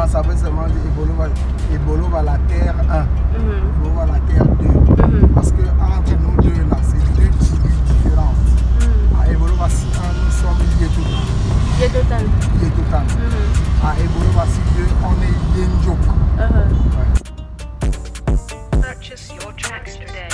Non, ça veut seulement dire Ebolo va la terre 1. Ebolo va la terre 2. Parce que entre nous deux là, c'est deux tribus différentes. À Ebolo va si 1, nous sommes Yetotan. Yetotan. À Ebolo va si 2, on est Yenjok. Purchase your tracks today.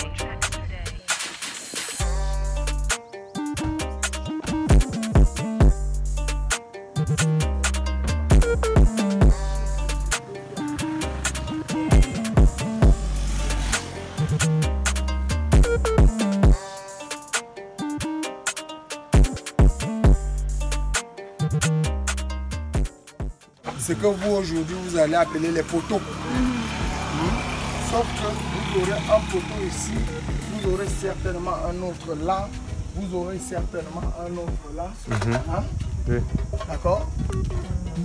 Ce que vous aujourd'hui vous allez appeler les poteaux. Sauf que vous aurez un poteau ici, vous aurez certainement un autre là, vous aurez certainement un autre là. Hein? Oui. D'accord?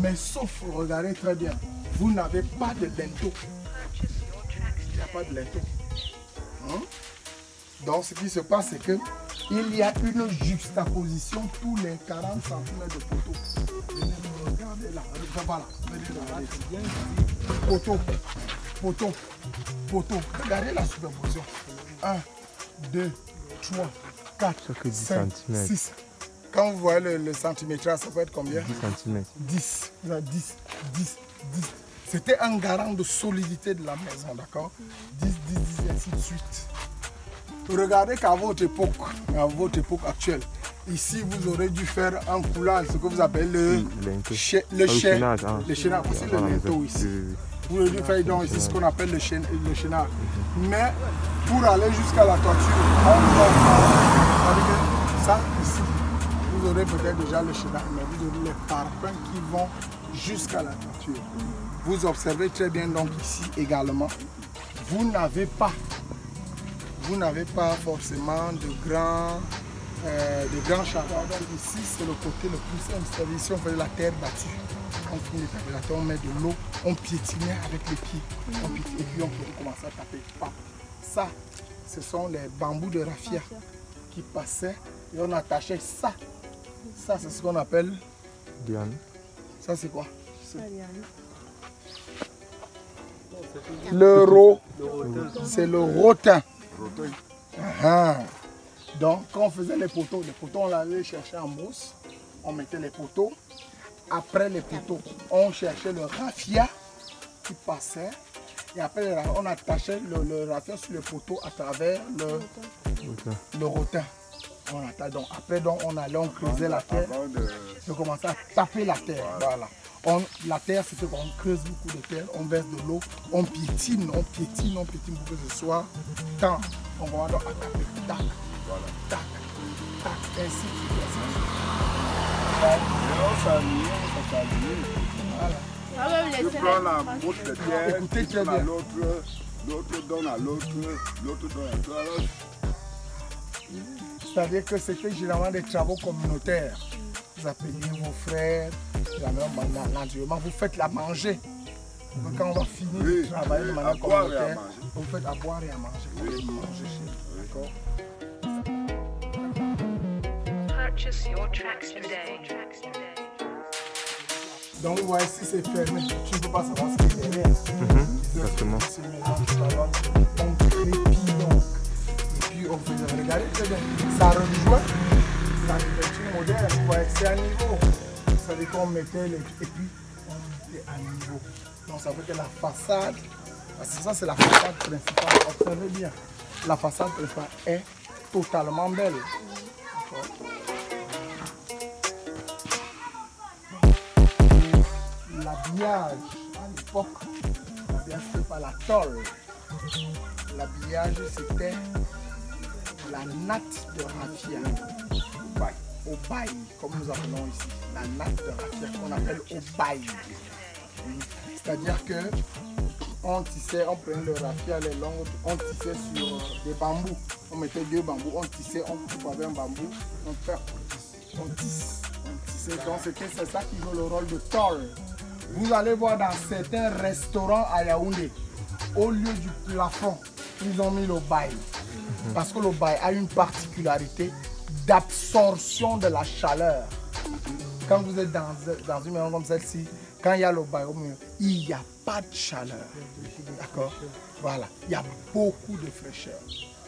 Mais sauf, regardez très bien, vous n'avez pas de linteau. Il n'y a pas de linteau. Donc ce qui se passe, c'est que il y a une juxtaposition tous les 40 cm de poteau. Regardez là, voilà. Poteau, poteau, poteau. Regardez la superposition. 1, 2, 3, 4, 5, 6. Quand vous voyez le centimètre, ça peut être combien? 10 cm. 10, 10, 10, 10. C'était un garant de solidité de la maison, d'accord? 10, 10, 10, et ainsi de suite. Regardez qu'à votre époque actuelle, ici vous aurez dû faire un coulage, ce que vous appelez le chaînage. Le chaînage, aussi le linteau ici. Vous aurez dû faire donc ici ce qu'on appelle le chaînage. Mais pour aller jusqu'à la toiture, on doit ça ici. Vous aurez peut-être déjà le chaînage, mais vous aurez les parpaings qui vont jusqu'à la toiture. Vous observez très bien donc ici également, vous n'avez pas forcément de grands charbons. Donc ici c'est le côté le plus simple, c'est-à-dire ici on fait de la terre battue. On finit de taper la terre, on met de l'eau, on piétinait avec les pieds, et puis on peut commencer à taper. Ça, ce sont les bambous de raffia qui passaient et on attachait ça. Ça c'est ce qu'on appelle... Diane. Ça c'est quoi? Le ro, c'est le rotin. Donc quand on faisait les poteaux on allait chercher en brousse, on mettait les poteaux. Après les poteaux, on cherchait le raffia qui passait. Et après on attachait le raffia sur le poteau à travers le rotin. Donc, après on creusait la terre. On commençait à taper la terre. Voilà. La terre, c'est qu'on creuse beaucoup de terre, on verse de l'eau, on piétine pour que ce soit temps. On va donc attaquer, tac, voilà, tac, tac, ainsi de suite. Voilà. Tu prends la bouche de terre, écoutez très bien. L'autre donne à l'autre, l'autre donne à l'autre. C'est-à-dire que c'était généralement des travaux communautaires. Vous appeliez vos frères, naturellement, vous faites la manger. Donc quand on va finir de travailler de manière communautaire, vous faites à boire et à manger. D'accord? Purchase your tracks today. Donc vous voyez, si c'est fermé, tu ne peux pas savoir ce qu'il y a derrière. Exactement. On crépit donc. Et puis on faisait, regardez très bien, ça rejoint l'architecture moderne. Vous voyez, c'est à niveau. C'est-à-dire qu'on mettait les... Et puis on mettait à niveau. Donc ça fait que la façade, parce que ça c'est la façade principale, observez bien, la façade principale est totalement belle. L'habillage à l'époque, c'était pas la tôle. L'habillage c'était la natte de raffia, au bail, comme nous appelons ici, la natte de raffia qu'on appelle au bail. C'est-à-dire que on tissait, on prenait le raffia, les longues, on tissait sur des bambous. On mettait 2 bambous, on tissait, on coupe avec un bambou, on tissait. Donc c'est ça qui joue le rôle de tôle. Vous allez voir dans certains restaurants à Yaoundé, au lieu du plafond, ils ont mis le bail. Parce que le bail a une particularité d'absorption de la chaleur. Quand vous êtes dans une maison comme celle-ci, Quand il y a le biome, il n'y a pas de chaleur. D'accord? Voilà, il y a beaucoup de fraîcheur.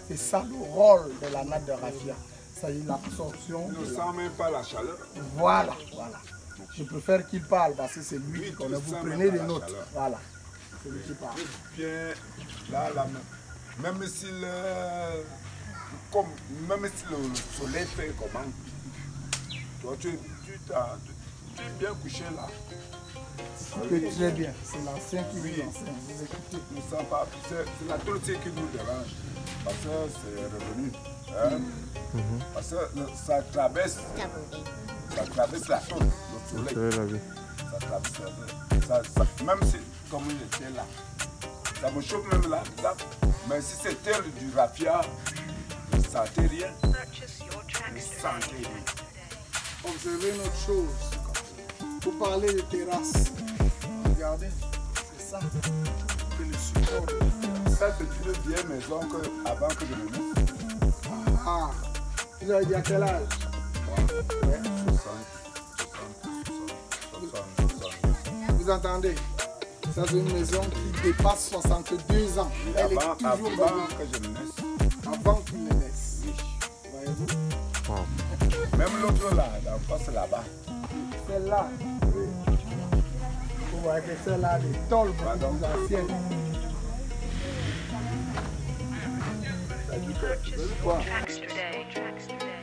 C'est ça le rôle de la natte de raffia. C'est l'absorption. Il ne sent même pas la chaleur. Voilà, voilà. Je préfère qu'il parle parce que c'est lui qui connaît. Vous prenez des notes. Voilà. C'est lui qui parle. Bien, là, même si le soleil fait comment, toi, tu es bien couché là. Très bien. C'est l'ancien qui nous enseigne. Vous écoutez. Ne sent pas. C'est la tolérance qui nous dérange. Parce que c'est revenu. Hein? Parce que ça traverse la tôle, le soleil. Ça traverse la tôle. Même si, comme il était là, ça me chauffe même là. Mais si c'était du raffia, je ne sentais rien. Purchase your Je tracks ne today. sentais rien. Observez une autre chose. Vous parlez de terrasse. Regardez, c'est ça. C'est le support. Ça, c'est une vieille maison avant que je me mette. Ah, vous avez dit à quel âge? Ouais, 60. Vous entendez? Ça, c'est une maison qui dépasse 62 ans. Elle est toujours Avant debout. que je me naisse. Avant qu'il ne naisse. Voyez-vous? Même l'autre là, la face là-bas. Celle-là. Vous voyez que celle-là, les tôles beaucoup plus anciennes. Purchase your tracks today. Tracks today.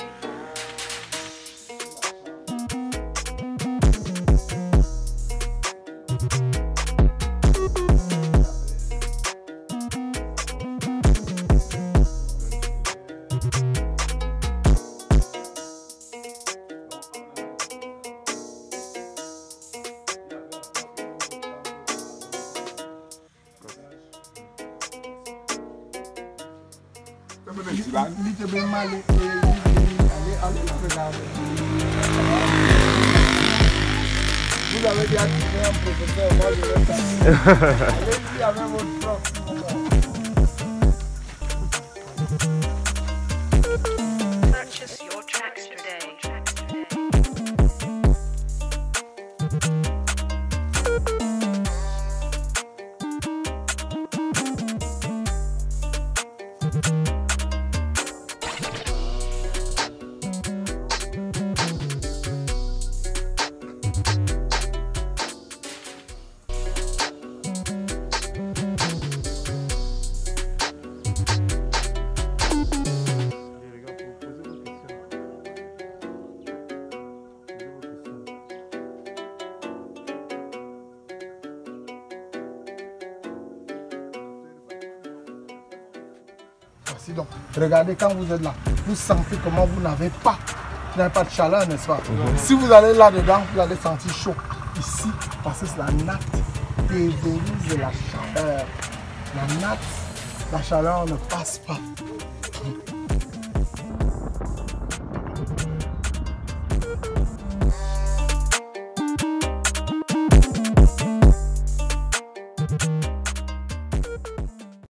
Little bit mal, allez regarder. Vous avez déjà trouvé un professeur, moi je vais faire. Allez-y avec votre prof. Purchase your tracks today. Tracks today. Voici donc. Regardez quand vous êtes là, vous sentez comment vous n'avez pas de chaleur, n'est-ce pas? Si vous allez là-dedans, vous allez sentir chaud. Ici, parce que c'est la natte déverrouille de la chaleur. La natte, la chaleur ne passe pas.